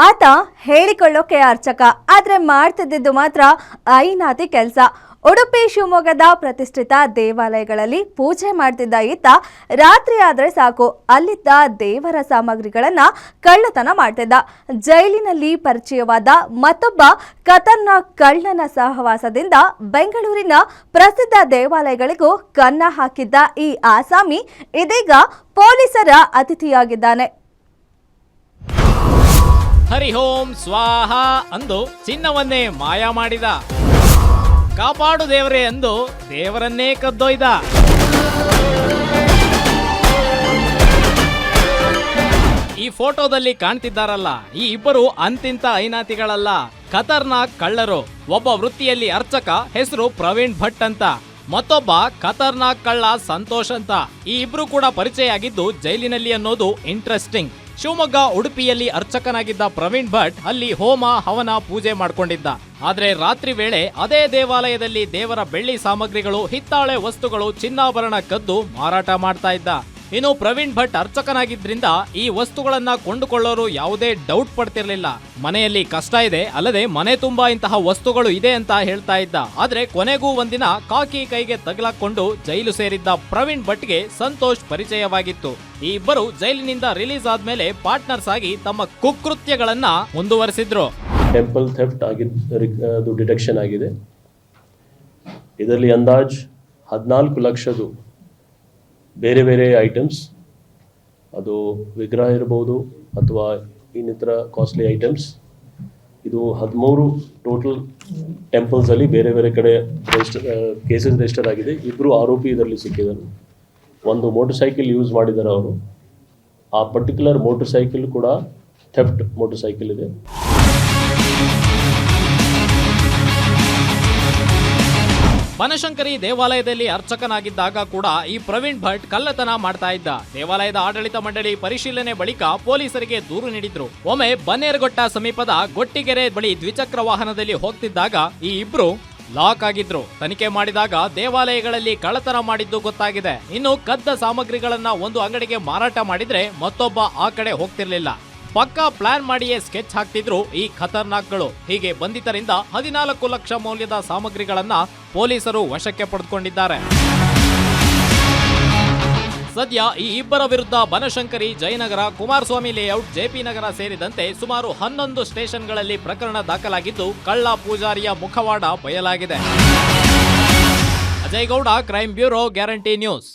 ಆತ ಹೇಳಿಕೊಳ್ಳೋಕೆ ಅರ್ಚಕ, ಆದ್ರೆ ಮಾಡ್ತಿದ್ದು ಮಾತ್ರ ಐನಾತಿ ಕೆಲಸ. ಉಡುಪಿ ಶಿವಮೊಗ್ಗದ ಪ್ರತಿಷ್ಠಿತ ದೇವಾಲಯಗಳಲ್ಲಿ ಪೂಜೆ ಮಾಡ್ತಿದ್ದ ಈತ ರಾತ್ರಿ ಆದ್ರೆ ಸಾಕು ಅಲ್ಲಿದ್ದ ದೇವರ ಸಾಮಗ್ರಿಗಳನ್ನ ಕಳ್ಳತನ ಮಾಡ್ತಿದ್ದ. ಜೈಲಿನಲ್ಲಿ ಪರಿಚಯವಾದ ಮತ್ತೊಬ್ಬ ಖತರ್ನಾಕ್ ಕಳ್ಳನ ಸಹವಾಸದಿಂದ ಬೆಂಗಳೂರಿನ ಪ್ರಸಿದ್ಧ ದೇವಾಲಯಗಳಿಗೂ ಕನ್ನ ಹಾಕಿದ್ದ ಈ ಆಸಾಮಿ ಇದೀಗ ಪೊಲೀಸರ ಅತಿಥಿಯಾಗಿದ್ದಾನೆ. ಹರಿ ಓಂ ಸ್ವಾಹ ಅಂದು ಚಿನ್ನವನ್ನೇ ಮಾಯ ಮಾಡಿದ, ಕಾಪಾಡು ದೇವರೇ ಎಂದು ದೇವರನ್ನೇ ಕದ್ದೊಯ್ದ. ಈ ಫೋಟೋದಲ್ಲಿ ಕಾಣ್ತಿದ್ದಾರಲ್ಲ, ಈ ಇಬ್ಬರು ಅಂತಿಂತ ಐನಾತಿಗಳಲ್ಲ, ಖತರ್ನಾಕ್ ಕಳ್ಳರು. ಒಬ್ಬ ವೃತ್ತಿಯಲ್ಲಿ ಅರ್ಚಕ, ಹೆಸರು ಪ್ರವೀಣ್ ಭಟ್ ಅಂತ. ಮತ್ತೊಬ್ಬ ಖತರ್ನಾಕ್ ಕಳ್ಳ ಸಂತೋಷ್ ಅಂತ. ಈ ಇಬ್ರು ಕೂಡ ಪರಿಚಯ ಆಗಿದ್ದು ಜೈಲಿನಲ್ಲಿ ಅನ್ನೋದು ಇಂಟ್ರೆಸ್ಟಿಂಗ್. ಶಿವಮೊಗ್ಗ ಉಡುಪಿಯಲ್ಲಿ ಅರ್ಚಕನಾಗಿದ್ದ ಪ್ರವೀಣ್ ಭಟ್ ಅಲ್ಲಿ ಹೋಮ ಹವನ ಪೂಜೆ ಮಾಡ್ಕೊಂಡಿದ್ದ. ಆದ್ರೆ ರಾತ್ರಿ ವೇಳೆ ಅದೇ ದೇವಾಲಯದಲ್ಲಿ ದೇವರ ಬೆಳ್ಳಿ ಸಾಮಗ್ರಿಗಳು, ಹಿತ್ತಾಳೆ ವಸ್ತುಗಳು, ಚಿನ್ನಾಭರಣ ಕದ್ದು ಮಾರಾಟ ಮಾಡ್ತಾ ಇದ್ದ. ಇನ್ನು ಪ್ರವೀಣ್ ಭಟ್ ಅರ್ಚಕನಾಗಿದ್ರಿಂದ ಈ ವಸ್ತುಗಳನ್ನ ಕೊಂಡುಕೊಳ್ಳೋರು ಯಾವುದೇ ಡೌಟ್ ಪಡ್ತಿರ್ಲಿಲ್ಲ. ಮನೆಯಲ್ಲಿ ಕಷ್ಟ ಇದೆ, ಅಲ್ಲದೆ ಮನೆ ತುಂಬಾ ಇಂತಹ ವಸ್ತುಗಳು ಇದೆ ಅಂತ ಹೇಳ್ತಾ ಇದ್ದ. ಆದ್ರೆ ಕೊನೆಗೂ ಒಂದಿನ ಕಾಕಿ ಕೈಗೆ ತಗಲಾಕೊಂಡು ಜೈಲು ಸೇರಿದ್ದ ಪ್ರವೀಣ್ ಭಟ್ಗೆ ಸಂತೋಷ್ ಪರಿಚಯವಾಗಿತ್ತು. ಈ ಇಬ್ಬರು ಜೈಲಿನಿಂದ ರಿಲೀಸ್ ಆದ್ಮೇಲೆ ಪಾರ್ಟ್ನರ್ಸ್ ಆಗಿ ತಮ್ಮ ಕುಕೃತ್ಯಗಳನ್ನ ಮುಂದುವರೆಸಿದ್ರು. ಟೆಂಪಲ್ ಥೆಫ್ಟ್ ಆಗಿದ್ದು ಡಿಟೆಕ್ಷನ್ ಆಗಿದೆ. ಇದರಲ್ಲಿ ಅಂದಾಜ್ 14 ಲಕ್ಷದು ಬೇರೆ ಬೇರೆ ಐಟಮ್ಸ್, ಅದು ವಿಗ್ರಹ ಇರಬಹುದು ಅಥವಾ ಇನ್ನಿತರ ಕಾಸ್ಟ್ಲಿ ಐಟಮ್ಸ್. ಇದು 13 ಟೋಟಲ್ ಟೆಂಪಲ್ಸಲ್ಲಿ ಬೇರೆ ಬೇರೆ ಕಡೆ ಕೇಸಸ್ ರಿಜಿಸ್ಟರ್ ಆಗಿದೆ. ಇಬ್ಬರು ಆರೋಪಿ ಇದರಲ್ಲಿ ಸಿಕ್ಕಿದರು. ಒಂದು ಮೋಟರ್ ಸೈಕಲ್ ಯೂಸ್ ಮಾಡಿದ್ದಾರೆ ಅವರು. ಆ ಪರ್ಟಿಕ್ಯುಲರ್ ಮೋಟರ್ ಸೈಕಲ್ ಕೂಡ ಥೆಫ್ಟ್ ಮೋಟರ್ ಸೈಕಲ್ ಇದೆ. ಬನಶಂಕರಿ ದೇವಾಲಯದಲ್ಲಿ ಅರ್ಚಕನಾಗಿದ್ದಾಗ ಕೂಡ ಈ ಪ್ರವೀಣ್ ಭಟ್ ಕಳ್ಳತನ ಮಾಡ್ತಾ ಇದ್ದ. ದೇವಾಲಯದ ಆಡಳಿತ ಮಂಡಳಿ ಪರಿಶೀಲನೆ ಬಳಿಕ ಪೊಲೀಸರಿಗೆ ದೂರು ನೀಡಿದ್ರು. ಒಮ್ಮೆ ಬನ್ನೇರುಘಟ್ಟ ಸಮೀಪದ ಗೊಟ್ಟಿಗೆರೆ ಬಳಿ ದ್ವಿಚಕ್ರ ವಾಹನದಲ್ಲಿ ಹೋಗ್ತಿದ್ದಾಗ ಈ ಇಬ್ರು ಲಾಕ್ ಆಗಿದ್ರು. ತನಿಖೆ ಮಾಡಿದಾಗ ದೇವಾಲಯಗಳಲ್ಲಿ ಕಳ್ಳತನ ಮಾಡಿದ್ದು ಗೊತ್ತಾಗಿದೆ. ಇನ್ನು ಕದ್ದ ಸಾಮಗ್ರಿಗಳನ್ನ ಒಂದು ಅಂಗಡಿಗೆ ಮಾರಾಟ ಮಾಡಿದ್ರೆ ಮತ್ತೊಬ್ಬ ಆ ಕಡೆ ಹೋಗ್ತಿರ್ಲಿಲ್ಲ. ಪಕ್ಕಾ ಪ್ಲಾನ್ ಮಾಡಿಯೇ ಸ್ಕೆಚ್ ಹಾಕ್ತಿದ್ರು ಈ ಖತರ್ನಾಕ್ಗಳು. ಹೀಗೆ ಬಂಧಿತರಿಂದ 14 ಲಕ್ಷ ಮೌಲ್ಯದ ಸಾಮಗ್ರಿಗಳನ್ನ ಪೊಲೀಸರು ವಶಕ್ಕೆ ಪಡೆದುಕೊಂಡಿದ್ದಾರೆ. ಸದ್ಯ ಈ ಇಬ್ಬರ ವಿರುದ್ಧ ಬನಶಂಕರಿ, ಜಯನಗರ, ಕುಮಾರಸ್ವಾಮಿ ಲೇಔಟ್, ಜೆಪಿ ನಗರ ಸೇರಿದಂತೆ ಸುಮಾರು 11 ಸ್ಟೇಷನ್ಗಳಲ್ಲಿ ಪ್ರಕರಣ ದಾಖಲಾಗಿದ್ದು ಕಳ್ಳ ಪೂಜಾರಿಯ ಮುಖವಾಡ ಬಯಲಾಗಿದೆ. Ajay Gowda, crime bureau, guarantee news.